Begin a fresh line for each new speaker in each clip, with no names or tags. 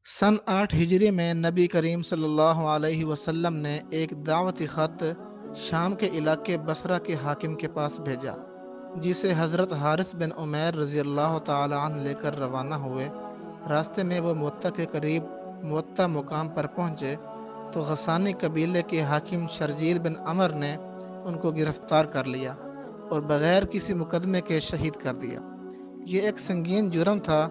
सन 8 हिजरी में नबी करीम सल्लल्लाहु अलैहि वसल्लम ने एक दावती ख़त शाम के इलाके बसरा के हाकिम के पास भेजा, जिसे हज़रत हारिस बिन उमैर रज़ी अल्लाह ताला अन्हु लेकर रवाना हुए। रास्ते में वो मुअत्ता के करीब मुअत्ता मुकाम पर पहुँचे तो गसानी कबीले के हाकिम शर्जील बिन अमर ने उनको गिरफ्तार कर लिया और बग़ैर किसी मुकदमे के शहीद कर दिया। ये एक संगीन जुर्म था,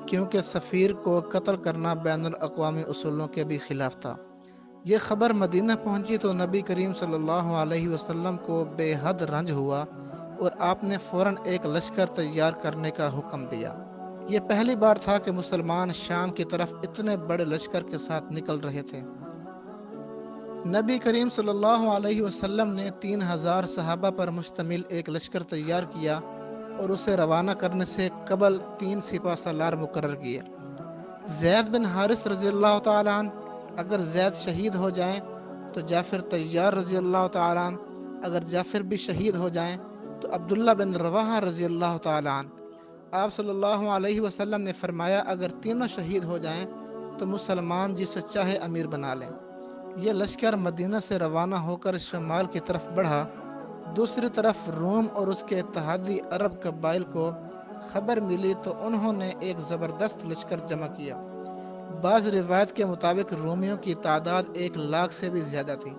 क्योंकि सफ़ीर को कत्ल करना बैनुल अक़वामी उसूलों के भी खिलाफ था। ये खबर मदीना पहुंची तो नबी करीम सल्लल्लाहु अलैहि वसल्लम को बेहद रंज हुआ और आपने फौरन एक लश्कर तैयार करने का हुक्म दिया। ये पहली बार था कि मुसलमान शाम की तरफ इतने बड़े लश्कर के साथ निकल रहे थे। नबी करीम सल्लल्लाहु अलैहि वसल्लम ने 3000 सहाबा पर मुश्तमिल एक लश्कर तैयार किया और उसे रवाना करने से कबल 3 सिपा सलार मुकर्रर किए। ज़ैद बिन हारिस रज़ी अल्लाह ताला अन्हु, अगर ज़ैद शहीद हो जाएं तो जाफिर तैयार रज़ी अल्लाह ताला अन्हु, अगर जाफिर भी शहीद हो जाएं तो अब्दुल्ला बिन रवाहा रज़ी अल्लाह ताला अन्हु। आप सल्लल्लाहु अलैहि वसल्लम ने फरमाया, अगर तीनों शहीद हो जाएं तो मुसलमान जिसे चाहे अमीर बना लें। यह लश्कर मदीना से रवाना होकर शमाल की तरफ बढ़ा। दूसरी तरफ रोम और उसके इत्तेहादी अरब कबाइल को खबर मिली तो उन्होंने एक ज़बरदस्त लश्कर जमा किया। बाज़ रिवायत के मुताबिक रोमियों की तादाद 1 लाख से भी ज़्यादा थी।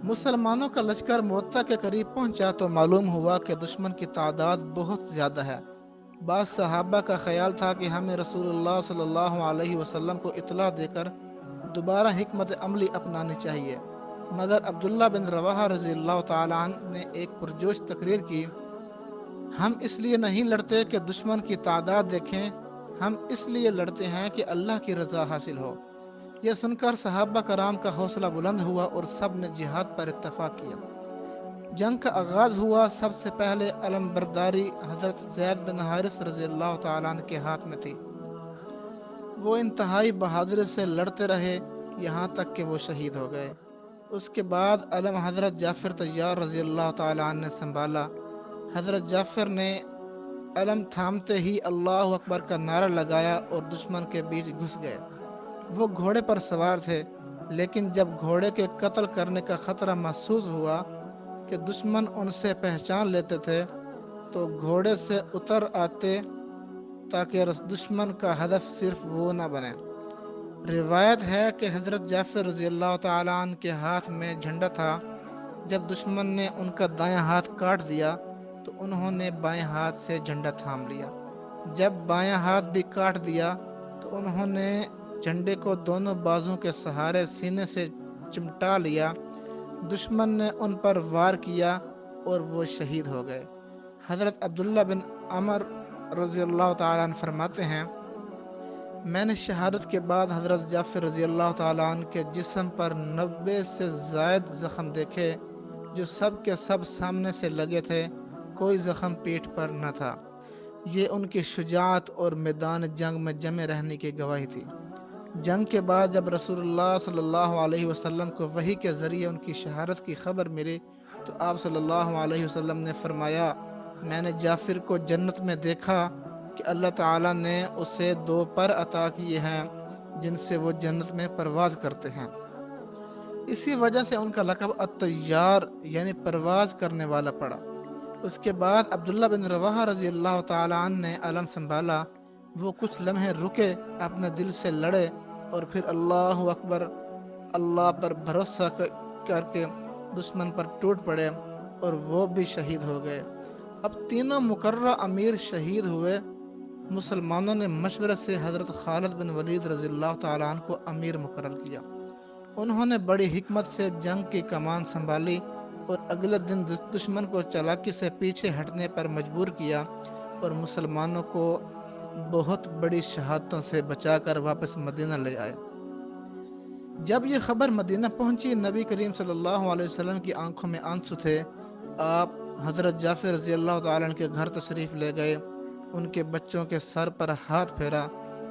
मुसलमानों का लश्कर मुअत्ता के करीब पहुंचा तो मालूम हुआ कि दुश्मन की तादाद बहुत ज़्यादा है। बाज़ सहाबा का ख्याल था कि हमें रसूलुल्लाह सल्लल्लाहु अलैहि वसल्लम को इत्तला देकर दोबारा हिकमत अमली अपनानी चाहिए, मगर अब्दुल्ला बिन रवाहा रज़ी अल्लाह ताला अन्हु ने एक पुरजोश तकरीर की, हम इसलिए नहीं लड़ते कि दुश्मन की तादाद देखें, हम इसलिए लड़ते हैं कि अल्लाह की रज़ा हासिल हो। यह सुनकर सहाबा कराम का हौसला बुलंद हुआ और सब ने जिहाद पर इत्तफाक किया। जंग का आगाज हुआ। सबसे पहले अलम बरदारी हजरत ज़ैद बिन हारिस रज़ी अल्लाह ताला अन्हु के हाथ में थी। वो इंतहाई बहादुरी से लड़ते रहे यहाँ तक कि वो शहीद हो गए। उसके बाद अलम हजरत जाफिर तैयार रज़ी अल्लाह ताला अन्हु ने संभाला। हजरत जाफिर ने अलम थामते ही अल्लाह अकबर का नारा लगाया और दुश्मन के बीच घुस गए। वो घोड़े पर सवार थे, लेकिन जब घोड़े के कत्ल करने का खतरा महसूस हुआ कि दुश्मन उनसे पहचान लेते थे तो घोड़े से उतर आते ताकि दुश्मन का हदफ सिर्फ वो न बने। रिवायत है कि हजरत जाफिर रज़ी अल्लाह ताला अन्हु के हाथ में झंडा था। जब दुश्मन ने उनका दायां हाथ काट दिया तो उन्होंने बाएं हाथ से झंडा थाम लिया। जब बायां हाथ भी काट दिया तो उन्होंने झंडे को दोनों बाजुओं के सहारे सीने से चिमटा लिया। दुश्मन ने उन पर वार किया और वो शहीद हो गए। हजरत अब्दुल्ला बिन अमर रज़ी अल्लाह ताला अन्हु फरमाते हैं, मैंने शहादत के बाद हजरत जाफिर रज़ी अल्लाह ताला अन्हु के जिस्म पर 90 से ज़ायद जख्म देखे, जो सब के सब सामने से लगे थे, कोई जख्म पीठ पर न था। ये उनकी शुजाअत और मैदान जंग में जमे रहने की गवाही थी। जंग के बाद जब रसूलुल्लाह सल्लल्लाहु अलैहि वसल्लम को वही के जरिए उनकी शहादत की खबर मिली तो आप सल्लल्लाहु अलैहि वसल्लम ने फरमाया, मैंने जाफिर को जन्नत में देखा कि अल्लाह ताला ने उसे 2 पर अता किए हैं जिनसे वो जन्नत में परवाज करते हैं। इसी वजह से उनका लक़ब अत-तय्यार यानी परवाज करने वाला पड़ा। उसके बाद अब्दुल्ला बिन रवाहा रज़ी अल्लाह ताला अन्हु ने अलम संभाला। वो कुछ लम्हे रुके, अपने दिल से लड़े और फिर अल्लाहु अकबर अल्लाह पर भरोसा करके दुश्मन पर टूट पड़े और वो भी शहीद हो गए। अब तीनों मुकर्रर अमीर शहीद हुए। मुसलमानों ने मशवरे से हजरत खालिद बिन वलीद रज़ी अल्लाह ताला अन्हु को अमीर मुकर्रर किया। उन्होंने बड़ी हिकमत से जंग की कमान संभाली और अगले दिन दुश्मन को चालाकी से पीछे हटने पर मजबूर किया और मुसलमानों को बहुत बड़ी शहादतों से बचाकर वापस मदीना ले आए। जब ये खबर मदीना पहुंची, नबी करीम सल्लल्लाहु अलैहि वसल्लम की आंखों में आंसू थे। आप हजरत जाफिर रज़ी अल्लाह ताला अन्हु के घर तशरीफ ले गए, उनके बच्चों के सर पर हाथ फेरा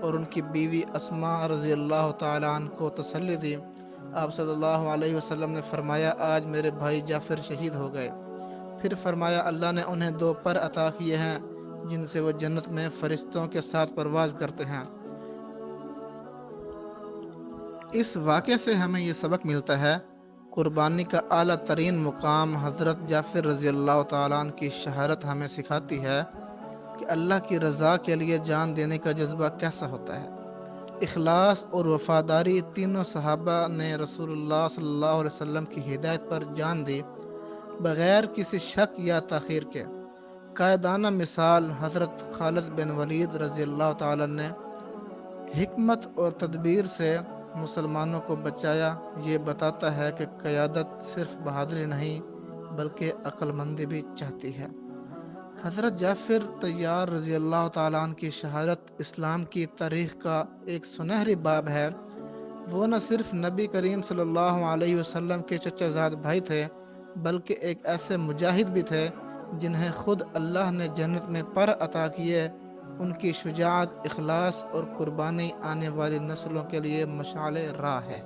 और उनकी बीवी अस्मा रज़ी अल्लाह ताला अन्हा को तसल्ली दी। आप सल्लल्लाहु अलैहि वसल्लम ने फरमाया, आज मेरे भाई जाफिर शहीद हो गए। फिर फरमाया, अल्लाह ने उन्हें 2 पर अता किए हैं जिनसे वो जन्नत में फरिश्तों के साथ परवाज करते हैं। اس واقعے سے ہمیں یہ سبق ملتا ہے، قربانی کا اعلیٰ ترین مقام حضرت جعفر رضی اللہ تعالیٰ عنہ کی شہادت ہمیں سکھاتی ہے کہ اللہ کی رضا کے لیے جان دینے کا جذبہ کیسا ہوتا ہے۔ اخلاص اور وفاداری تینوں صحابہ نے رسول اللہ صلی اللہ علیہ وسلم کی ہدایت پر جان دی، بغیر کسی شک یا تاخیر کے۔ قائدانہ مثال حضرت خالد بن ولید رضی اللہ تعالیٰ نے حکمت اور تدبیر سے مسلمانوں کو بچایا۔ یہ بتاتا ہے کہ قیادت صرف بہادری نہیں بلکہ عقل مندی بھی چاہتی ہے۔ حضرت جعفر طیار رضی اللہ تعالیٰ عنہ کی شہادت اسلام کی تاریخ کا ایک سنہری باب ہے۔ وہ نہ صرف نبی کریم صلی اللہ علیہ وسلم کے چچا زاد بھائی تھے، بلکہ ایک ایسے مجاہد بھی تھے جنہیں خود اللہ نے جنت میں پر عطا کیے۔ ان کی شجاعت، اخلاص اور قربانی آنے والی نسلوں کے لیے مشعل راہ ہے۔